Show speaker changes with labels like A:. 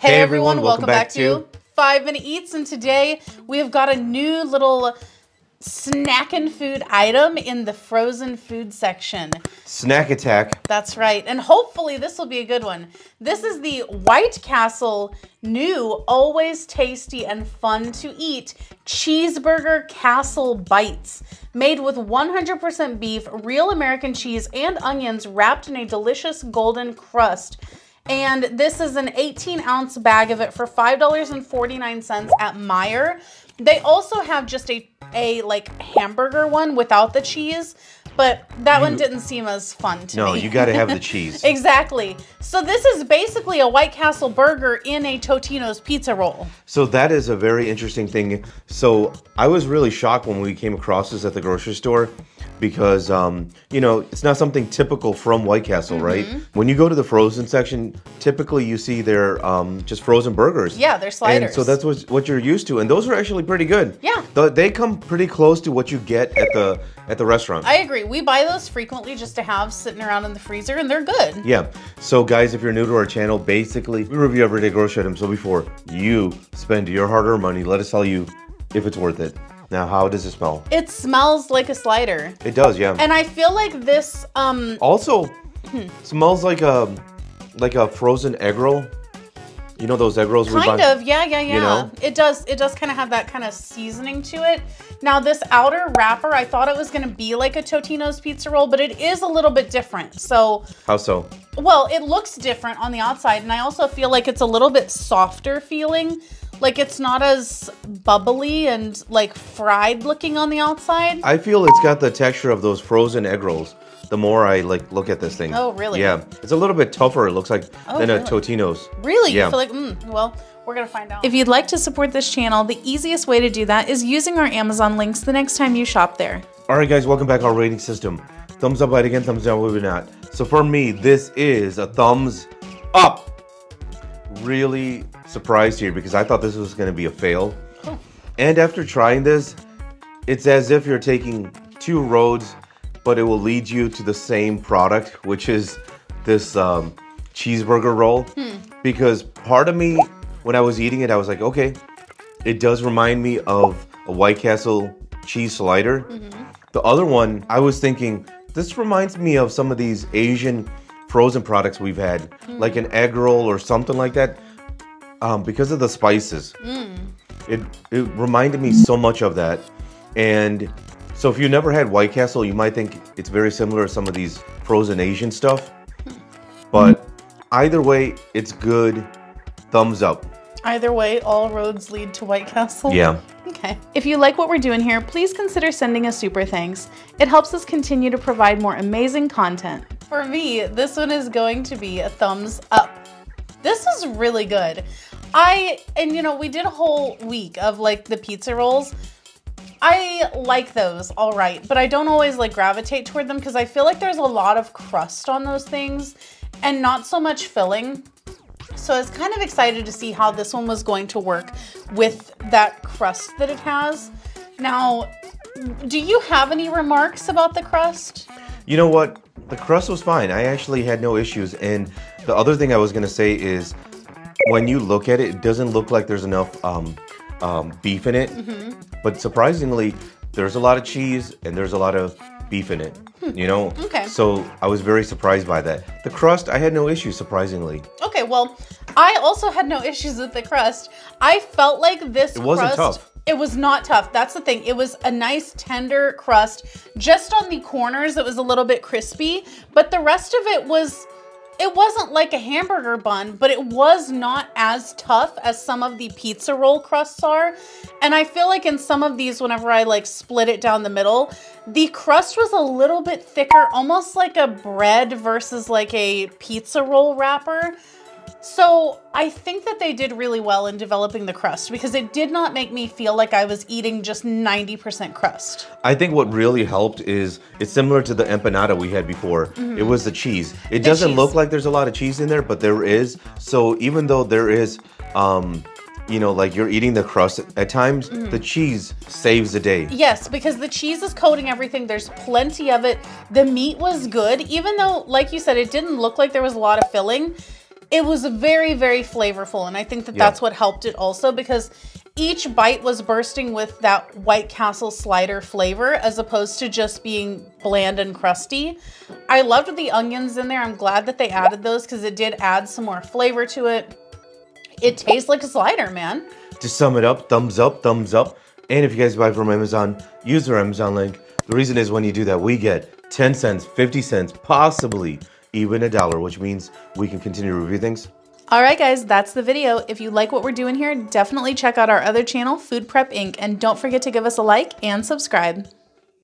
A: Hey everyone, welcome back to 5 Minute Eats, and today we have got a new little snackin' food item in the frozen food section.
B: Snack attack.
A: That's right, and hopefully this will be a good one. This is the White Castle new, always tasty and fun to eat Cheeseburger Castle Bites. Made with 100% beef, real American cheese, and onions wrapped in a delicious golden crust. And this is an 18-ounce bag of it for $5.49 at Meijer. They also have just a like hamburger one without the cheese, but that one didn't seem as fun to me.
B: No, you got to have the cheese.
A: Exactly. So this is basically a White Castle burger in a Totino's pizza roll.
B: So that is a very interesting thing. So I was really shocked when we came across this at the grocery store because, you know, it's not something typical from White Castle, right? When you go to the frozen section, typically you see their just frozen burgers.
A: Yeah, they're sliders.
B: And so that's what you're used to. And those are actually pretty good.
A: Yeah.
B: They come pretty close to what you get at the restaurant.
A: I agree. We buy those frequently just to have sitting around in the freezer, and they're good.
B: Yeah. So guys, if you're new to our channel, basically we review everyday grocery items. So before you spend your hard-earned money, let us tell you if it's worth it. Now, how does it smell?
A: It smells like a slider.
B: It does, yeah.
A: And I feel like this
B: also smells like a frozen egg roll. You know those egg rolls we buy?
A: Kind of, yeah.
B: You know?
A: It does kind of have that kind of seasoning to it. Now this outer wrapper, I thought it was gonna be like a Totino's pizza roll, but it is a little bit different. So
B: how so?
A: Well, it looks different on the outside, and I also feel like it's a little bit softer feeling. Like it's not as bubbly and like fried looking on the outside.
B: I feel it's got the texture of those frozen egg rolls. The more I like look at this thing.
A: Oh, really?
B: Yeah, it's a little bit tougher. It looks like than
A: really?
B: a Totino's.
A: Really?
B: Yeah.
A: You feel like, well, we're gonna find out. If you'd like to support this channel, the easiest way to do that is using our Amazon links the next time you shop there.
B: All right, guys, welcome back to our rating system. Thumbs up, bite again, thumbs down, maybe not. So for me, this is a thumbs up. Really surprised here because I thought this was going to be a fail.
A: Oh. And
B: after trying this, it's as if you're taking two roads, but it will lead you to the same product, which is this cheeseburger roll. Because part of me, when I was eating it, I was like, okay, it does remind me of a White Castle cheese slider. The other one, I was thinking, this reminds me of some of these Asian frozen products we've had, like an egg roll or something like that, because of the spices. It reminded me so much of that. And so if you never had White Castle, you might think it's very similar to some of these frozen Asian stuff. But either way, it's good. Thumbs up.
A: Either way, all roads lead to White Castle?
B: Yeah.
A: Okay. If you like what we're doing here, please consider sending a super thanks. It helps us continue to provide more amazing content. For me, this one is going to be a thumbs up. This is really good. And you know, we did a whole week of like the pizza rolls. I like those, all right, but I don't always like gravitate toward them because I feel like there's a lot of crust on those things and not so much filling. So I was kind of excited to see how this one was going to work with that crust that it has. Now, do you have any remarks about the crust?
B: You know what? The crust was fine. I actually had no issues. And the other thing I was going to say is when you look at it, it doesn't look like there's enough beef in it. But surprisingly, there's a lot of cheese and there's a lot of beef in it, you know?
A: Okay.
B: So I was very surprised by that. The crust, I had no issues, surprisingly.
A: Okay, well, I also had no issues with the crust. I felt like this crust...
B: It wasn't tough.
A: It was not tough. That's the thing. It was a nice tender crust. Just on the corners, it was a little bit crispy, but the rest of it was... It wasn't like a hamburger bun, but it was not as tough as some of the pizza roll crusts are. And I feel like in some of these, whenever I like split it down the middle, the crust was a little bit thicker, almost like a bread versus like a pizza roll wrapper. So I think that they did really well in developing the crust because it did not make me feel like I was eating just 90% crust.
B: I think what really helped is it's similar to the empanada we had before. It was the cheese. It doesn't look like there's a lot of cheese in there, but there is. So even though there is, you know, like you're eating the crust at times, the cheese saves the day.
A: Yes, because the cheese is coating everything. There's plenty of it. The meat was good, even though, like you said, it didn't look like there was a lot of filling. it was very, very flavorful. And I think that that's what helped it also, because each bite was bursting with that White Castle slider flavor as opposed to just being bland and crusty. I loved the onions in there. I'm glad that they added those because it did add some more flavor to it. It tastes like a slider, man.
B: To sum it up, thumbs up, thumbs up. And if you guys buy from Amazon, use our Amazon link. The reason is when you do that, we get 10 cents, 50 cents, possibly even $1, which means we can continue to review things.
A: All right, guys, that's the video. If you like what we're doing here, definitely check out our other channel, Food Prep Inc. And don't forget to give us a like and subscribe.